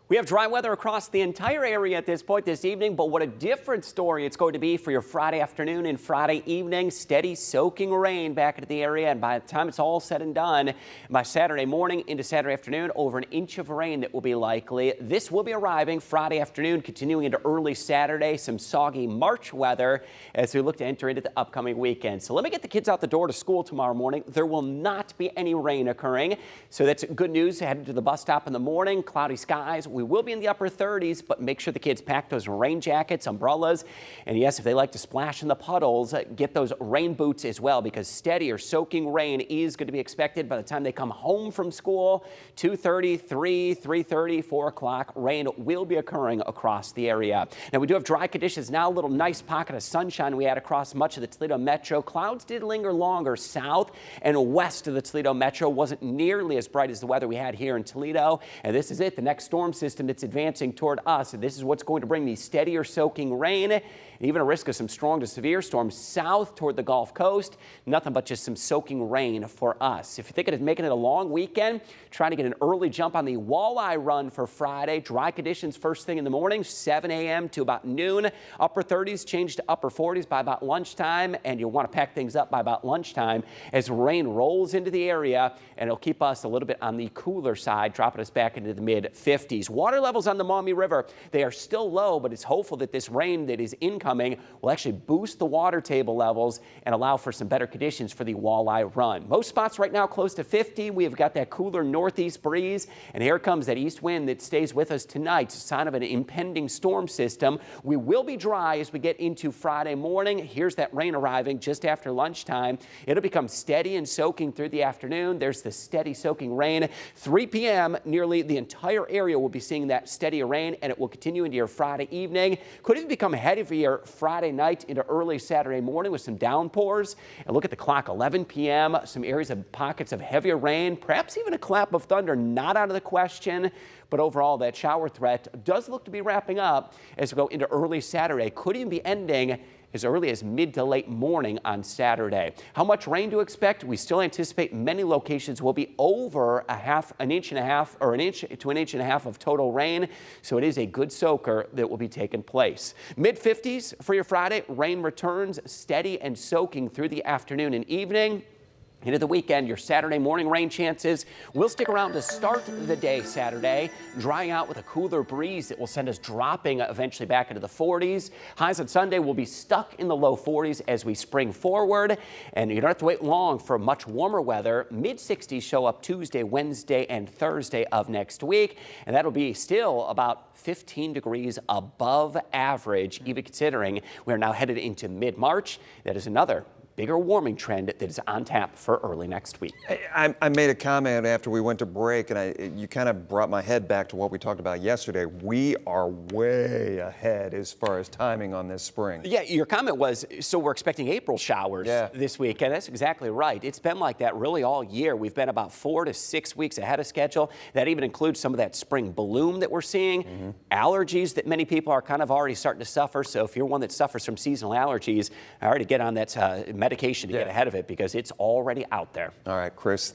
We have dry weather across the entire area at this point this evening, but what a different story it's going to be for your Friday afternoon and Friday evening. Steady soaking rain back into the area, and by the time it's all said and done, by Saturday morning into Saturday afternoon, over an inch of rain that will be likely. This will be arriving Friday afternoon, continuing into early Saturday. Some soggy March weather as we look to enter into the upcoming weekend. So let me get the kids out the door to school tomorrow morning. There will not be any rain occurring, so that's good news. Headed to the bus stop in the morning, cloudy skies. We will be in the upper 30s, but make sure the kids pack those rain jackets, umbrellas, and yes, if they like to splash in the puddles, get those rain boots as well, because steady or soaking rain is going to be expected by the time they come home from school. 2:30, 3, 3:30, 4 o'clock, rain will be occurring across the area. Now, we do have dry conditions now. A little nice pocket of sunshine we had across much of the Toledo metro. Clouds did linger longer south and west of the Toledo metro. Wasn't nearly as bright as the weather we had here in Toledo, and this is it. The next storm system that's advancing toward us, and this is what's going to bring these steadier soaking rain, and even a risk of some strong to severe storms south toward the Gulf Coast. Nothing but just some soaking rain for us. If you're thinking of making it a long weekend, trying to get an early jump on the walleye run for Friday. Dry conditions first thing in the morning, 7 a.m. to about noon. Upper 30s change to upper 40s by about lunchtime, and you'll want to pack things up by about lunchtime as rain rolls into the area, and it'll keep us a little bit on the cooler side, dropping us back into the mid 50s. Water levels on the Maumee River, they are still low, but it's hopeful that this rain that is incoming will actually boost the water table levels and allow for some better conditions for the walleye run. Most spots right now close to 50. We have got that cooler northeast breeze, and here comes that east wind that stays with us tonight. It's a sign of an impending storm system. We will be dry as we get into Friday morning. Here's that rain arriving just after lunchtime. It'll become steady and soaking through the afternoon. There's the steady soaking rain. 3 p.m. nearly the entire area will be seeing that steady rain, and it will continue into your Friday evening. Could even become heavier Friday night into early Saturday morning with some downpours. And look at the clock, 11 p.m. Some areas of pockets of heavier rain, perhaps even a clap of thunder, not out of the question. But overall, that shower threat does look to be wrapping up as we go into early Saturday. Could even be ending as early as mid to late morning on Saturday. How much rain to expect? We still anticipate many locations will be over an inch to an inch and a half of total rain. So it is a good soaker that will be taking place. Mid 50s for your Friday. Rain returns steady and soaking through the afternoon and evening. Into the weekend, your Saturday morning rain chances will stick around to start the day Saturday, drying out with a cooler breeze that will send us dropping eventually back into the 40s. Highs on Sunday will be stuck in the low 40s as we spring forward, and you don't have to wait long for much warmer weather. Mid 60s show up Tuesday, Wednesday, and Thursday of next week, and that'll be still about 15 degrees above average, even considering we're now headed into mid-March. That is another bigger warming trend that is on tap for early next week. I made a comment after we went to break, and you kind of brought my head back to what we talked about yesterday. We are way ahead as far as timing on this spring. Yeah, your comment was, so we're expecting April showers this week, and that's exactly right. It's been like that really all year. We've been about 4 to 6 weeks ahead of schedule. That even includes some of that spring bloom that we're seeing, allergies that many people are kind of already starting to suffer. So if you're one that suffers from seasonal allergies, I already get on that medication to get ahead of it, because it's already out there. All right, Chris.